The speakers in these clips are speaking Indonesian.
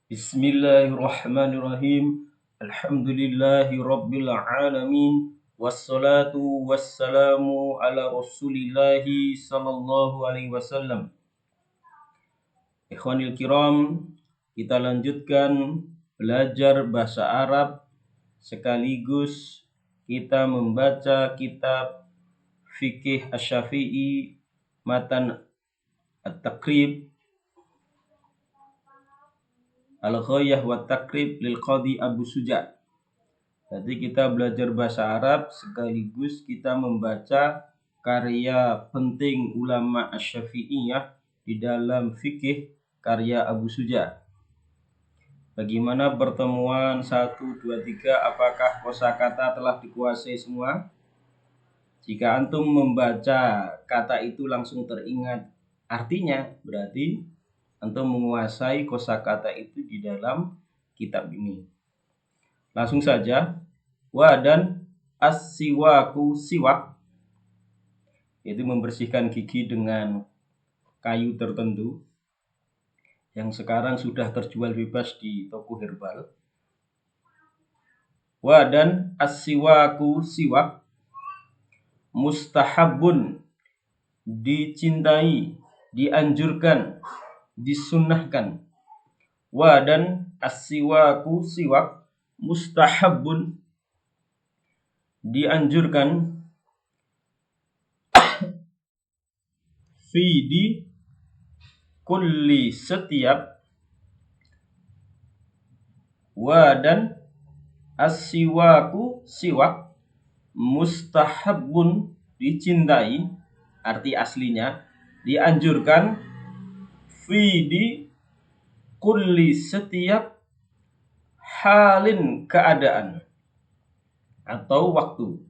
Bismillahirrahmanirrahim. Alhamdulillahi rabbil alamin. Wassalatu wassalamu ala rasulillahi sallallahu alaihi wasallam. Ikhwanil kiram, kita lanjutkan belajar bahasa Arab sekaligus kita membaca kitab Fikih Asy-Syafi'i Matan At-Taqrib Al-Ghayah wa Takrib lil Qadhi Abu Suja. Jadi kita belajar bahasa Arab sekaligus kita membaca karya penting ulama Asy-Syafi'iyah di dalam fikih karya Abu Suja. Bagaimana pertemuan 1, 2, 3? Apakah kosakata telah dikuasai semua? Jika antum membaca kata itu langsung teringat artinya, berarti antum menguasai kosakata itu di dalam kitab ini. Langsung saja. Wa dan as-siwaku, siwak, yaitu membersihkan gigi dengan kayu tertentu yang sekarang sudah terjual bebas di toko herbal. Wa dan as-siwaku, siwak, mustahabun, dicintai, dianjurkan, disunnahkan. Wa dan as-siwaku, siwak, mustahabun, dianjurkan, fi di kulli, setiap, wa dan as-siwaku, siwak, mustahabun, dicintai, arti aslinya dianjurkan, fi di kulli, setiap, halin, keadaan atau waktu.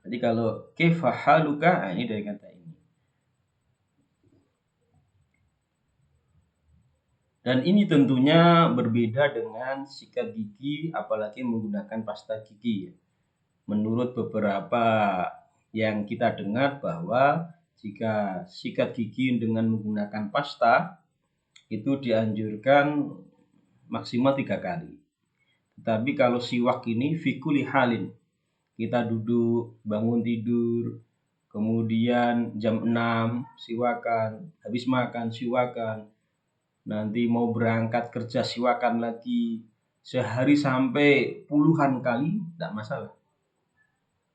Jadi kalau kaifa haluka, ini dari kata ini. Dan ini tentunya berbeda dengan sikat gigi, apalagi menggunakan pasta gigi. Menurut beberapa yang kita dengar bahwa jika sikat gigi dengan menggunakan pasta itu dianjurkan maksimal 3 kali. Tetapi kalau siwak ini fikuli halin, kita duduk, bangun tidur, kemudian jam 6 siwakan, habis makan siwakan, nanti mau berangkat kerja siwakan lagi, sehari sampai puluhan kali, tidak masalah.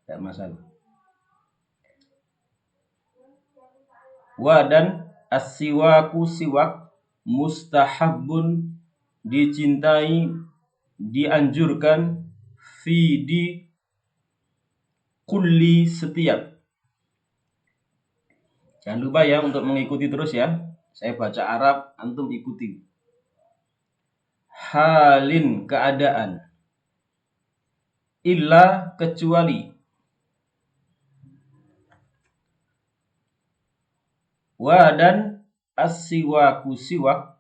Tidak masalah. Wa dan as-siwaku, siwak, mustahabun, dicintai, dianjurkan, fi di kulli, setiap. Jangan lupa ya untuk mengikuti terus ya. Saya baca Arab, antum ikuti. Halin, keadaan. Illa, kecuali. Wa dan as-siwaku, siwak,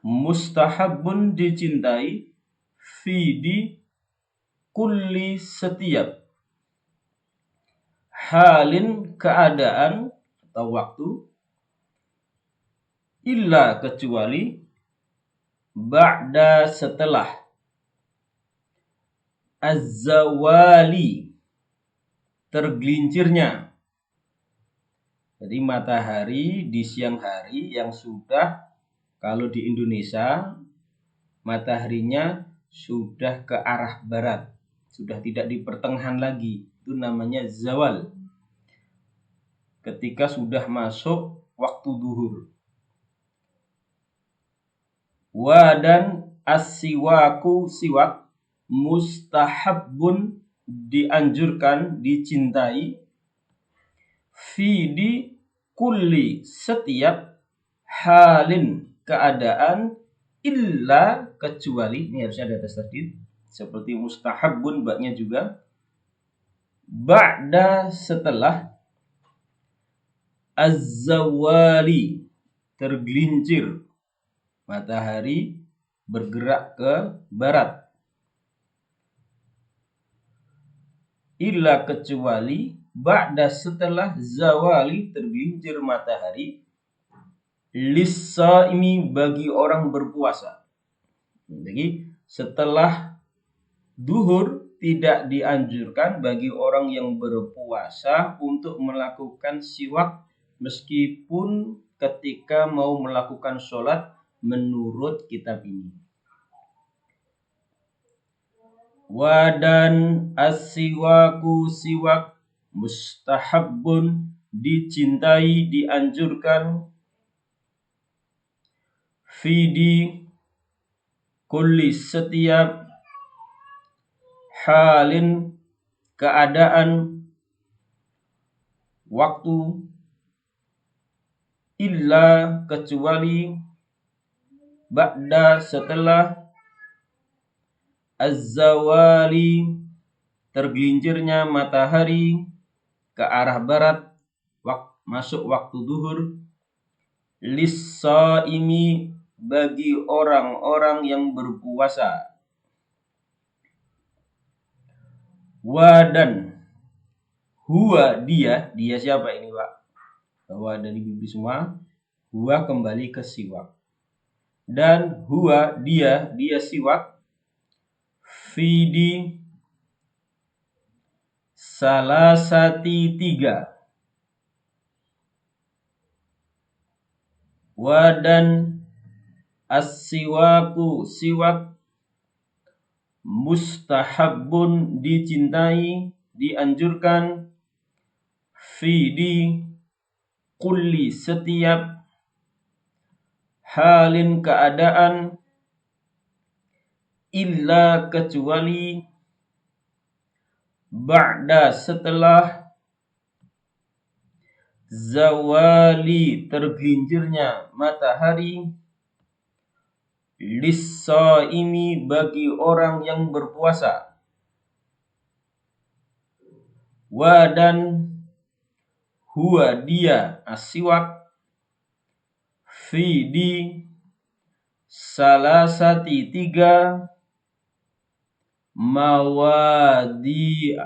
mustahabun, dicintai, fi di kulli, setiap, halin, keadaan atau waktu, illa, kecuali, ba'da, setelah, az-zawali, tergelincirnya. Jadi matahari di siang hari yang sudah, kalau di Indonesia mataharinya sudah ke arah barat, sudah tidak di pertengahan lagi, itu namanya zawal. Ketika sudah masuk waktu duhur. Wa dan as-siwaku, siwak, mustahabun, dianjurkan, dicintai, fi di kulli, setiap, halin, keadaan, illa, kecuali, ini harusnya ada tasdid seperti mustahabun, baknya juga, ba'da, setelah, az-zawali, tergelincir, matahari bergerak ke barat, illa, kecuali, ba'da, setelah, zawali, tergelincir matahari, lis-shaimi bagi orang berpuasa. Jadi setelah duhur tidak dianjurkan bagi orang yang berpuasa untuk melakukan siwak meskipun ketika mau melakukan sholat menurut kitab ini. Wadan as-siwaku siwak mustahabbun dicintai dianjurkan fidi kulli setiap halin keadaan waktu illa kecuali ba'da setelah az-zawali tergelincirnya matahari ke arah barat masuk waktu duhur lis-shaimi bagi orang-orang yang berpuasa. Wadan huwa dia siapa ini Pak? Bahwa dari bibi semua, huwa kembali ke siwak. Dan huwa dia siwak fidi salasati 3. Wadan as-siwaku siwak mustahabbun dicintai dianjurkan fidi kulli setiap halin keadaan illa kecuali ba'da setelah zawali tergelincirnya matahari lis-shaimi bagi orang yang berpuasa. Wadan huwa dia asiwak fidi salasati 3 mawadi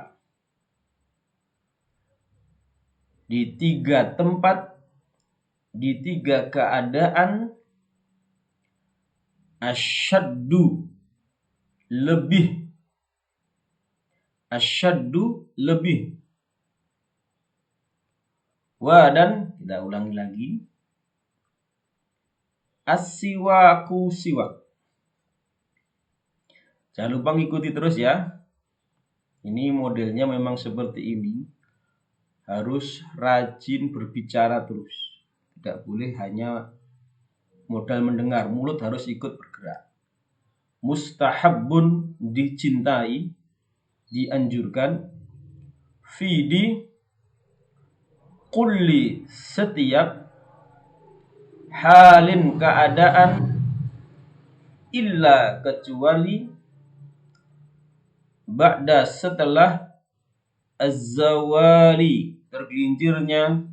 di 3 tempat di 3 keadaan asyaddu lebih wadan kita ulangi lagi as-siwaku siwak. Jangan lupa ngikuti terus ya. Ini modelnya memang seperti ini. Harus rajin berbicara terus. Tidak boleh hanya modal mendengar, mulut harus ikut bergerak. Mustahabbun dicintai, dianjurkan. Fidi kulli setiap halin keadaan illa kecuali ba'da setelah az-zawali tergelincirnya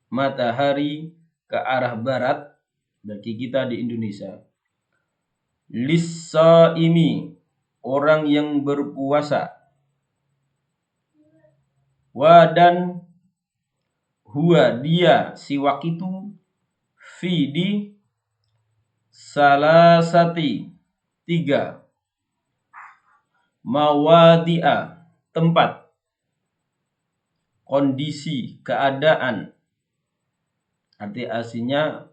matahari ke arah barat bagi kita di Indonesia. Lis-shaimi orang yang berpuasa. Wadan huwa dia siwak itu fidi salasati 3 mawadi'a tempat kondisi keadaan. Arti aslinya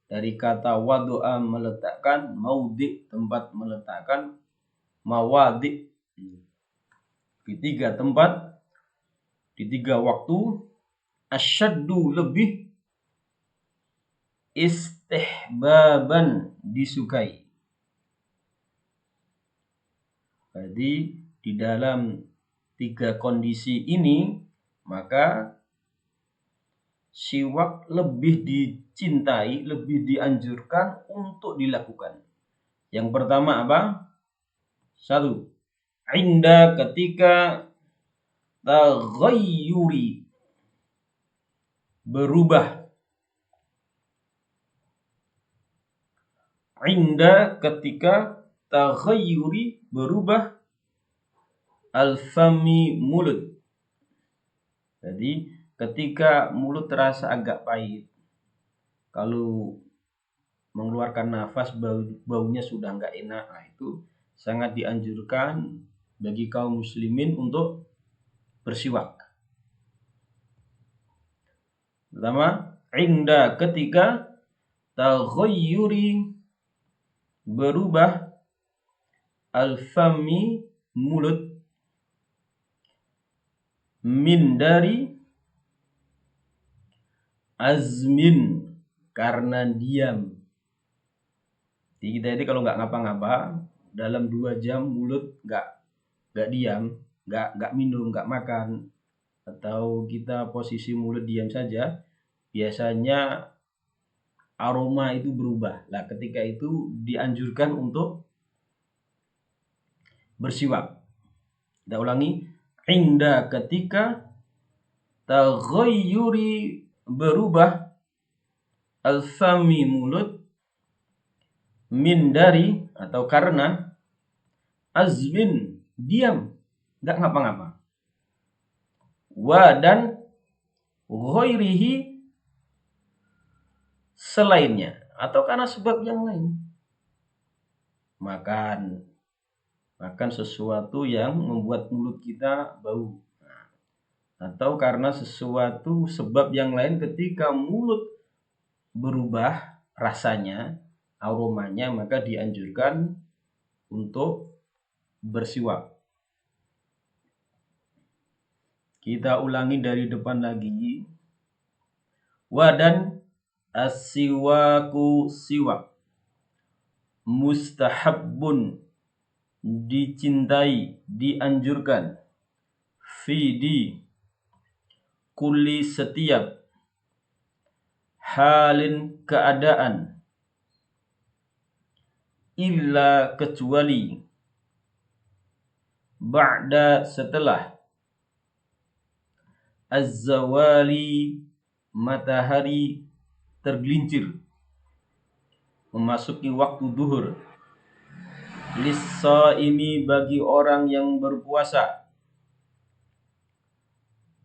dari kata wadu'a meletakkan, maudi tempat meletakkan, mawadi di 3 tempat, di 3 waktu, asyaddu lebih, istihbaban disukai. Jadi di dalam 3 kondisi ini maka siwak lebih dicintai, lebih dianjurkan untuk dilakukan. Yang pertama apa? 1. Inda ketika taghayyuri berubah. Inda ketika taghayyuri berubah al-fami mulut. Jadi ketika mulut terasa agak pahit, kalau mengeluarkan nafas baunya sudah nggak enak, nah itu sangat dianjurkan bagi kaum muslimin untuk bersiwak. Pertama, inda ketika taghayyuri berubah al-fami mulut min dari azmin karena diam. Jadi kita ini kalau nggak ngapa-ngapa dalam 2 jam mulut nggak diam, nggak minum, nggak makan, atau kita posisi mulut diam saja, biasanya aroma itu berubah. Nah, ketika itu dianjurkan untuk bersiwak. Kita ulangi, inda ketika taghayyuri berubah al-fami mulut min dari atau karena azmin diam, nggak ngapa-ngapa. Wa dan ghairihi selainnya atau karena sebab yang lain. Makan sesuatu yang membuat mulut kita bau. Atau karena sesuatu sebab yang lain ketika mulut berubah rasanya, aromanya, maka dianjurkan untuk bersiwak. Kita ulangi dari depan lagi. Wadan as-siwaku siwak. Mustahabbun dicintai, dianjurkan. Fi di kulli setiap halin keadaan. Illa kecuali ba'da setelah az-zawali matahari tergelincir memasuki waktu duhur lis-shaimi bagi orang yang berpuasa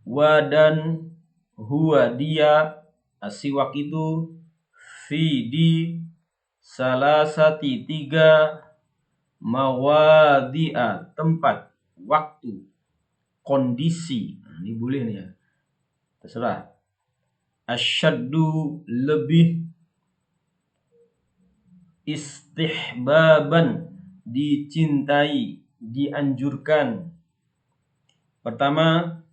wa dan huwa dia asiwak itu fi di salasati 3 mawadi'a tempat waktu kondisi. Nah, ini boleh nih ya, terserah. Asyaddu lebih, istihbaban dicintai, dianjurkan. Pertama,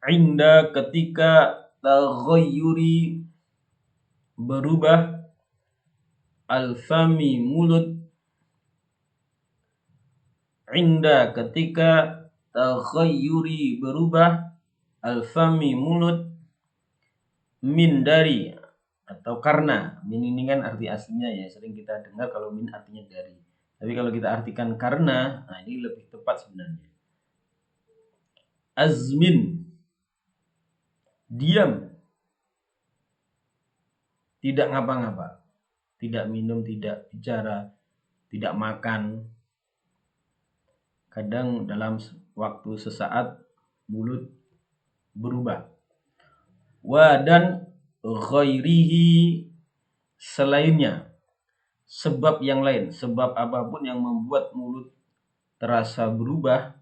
inda ketika taghayyuri berubah al-fami mulut, inda ketika taghayyuri berubah al-fami mulut min dari atau karena. Min ini kan arti aslinya ya, sering kita dengar kalau min artinya dari. Tapi kalau kita artikan karena, nah ini lebih tepat sebenarnya. Azmin diam, tidak ngapa-ngapa, tidak minum, tidak bicara, tidak makan. Kadang dalam waktu sesaat mulut berubah. Wa dan ghairihi selainnya, sebab yang lain, sebab apapun yang membuat mulut terasa berubah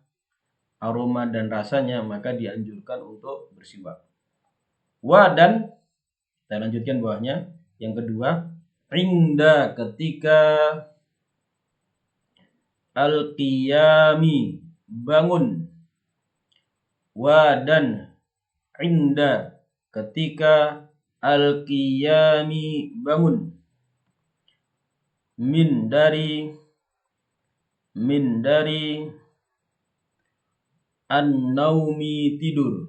aroma dan rasanya, maka dianjurkan untuk bersiwak. Wa dan kita lanjutkan bawahnya. Yang kedua, inda ketika al-qiyami bangun. Wa dan inda ketika al-qiyami bangun. Min dari an-naumi tidur.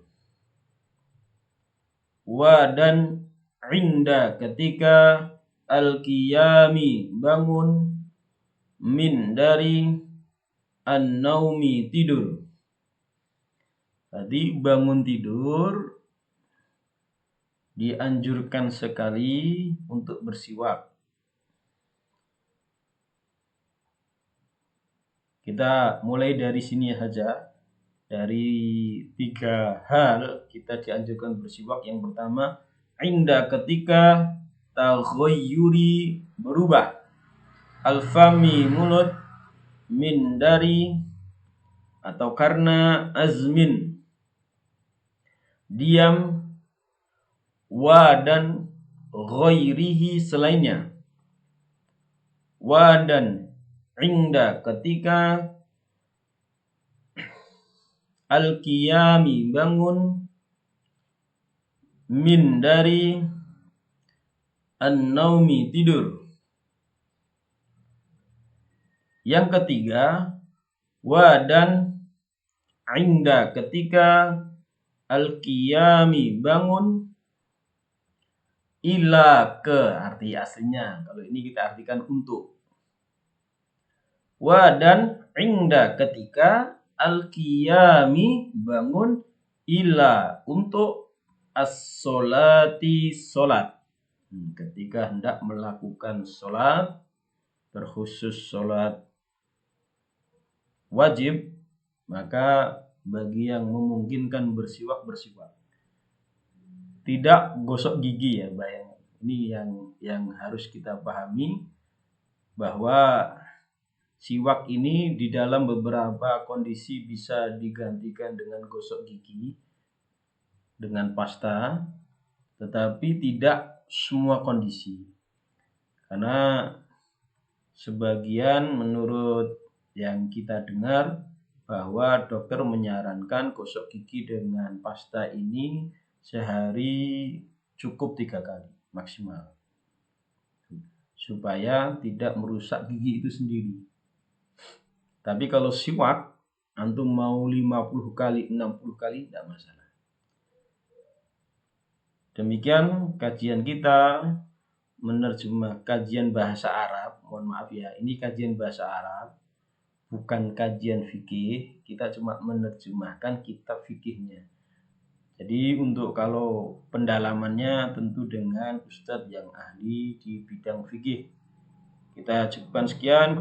Wa dan inda ketika al-qiyami bangun. Min dari an-naumi tidur. Tadi bangun tidur dianjurkan sekali untuk bersiwak. Kita mulai dari sini saja. Dari 3 hal kita dianjurkan bersiwak. Yang pertama, inda ketika taghayyuri berubah, al-fami mulut, min dari atau karena, azmin diam, wa dan ghairihi selainnya, wa dan inda ketika al-qiyami bangun, min dari an-naumi tidur. Yang ketiga, wa dan inda ketika al-qiyami bangun, ila ke arti aslinya. Kalau ini kita artikan untuk. Wa dan inda ketika al-qiyami bangun, ila untuk as-solati solat. Ketika hendak melakukan solat, terkhusus solat wajib, maka bagi yang memungkinkan bersiwak, bersiwak. Tidak gosok gigi ya, bayang. Ini yang harus kita pahami, bahwa siwak ini di dalam beberapa kondisi bisa digantikan dengan gosok gigi, dengan pasta, tetapi tidak semua kondisi. Karena sebagian menurut yang kita dengar bahwa dokter menyarankan gosok gigi dengan pasta ini sehari cukup 3 kali maksimal, supaya tidak merusak gigi itu sendiri. Tapi kalau siwak, antum mau 50 kali, 60 kali, tidak masalah. Demikian kajian kita menerjemah kajian bahasa Arab. Mohon maaf ya, ini kajian bahasa Arab, bukan kajian fikih. Kita cuma menerjemahkan kitab fikihnya. Jadi untuk kalau pendalamannya tentu dengan ustadz yang ahli di bidang fikih. Kita cukupkan sekian.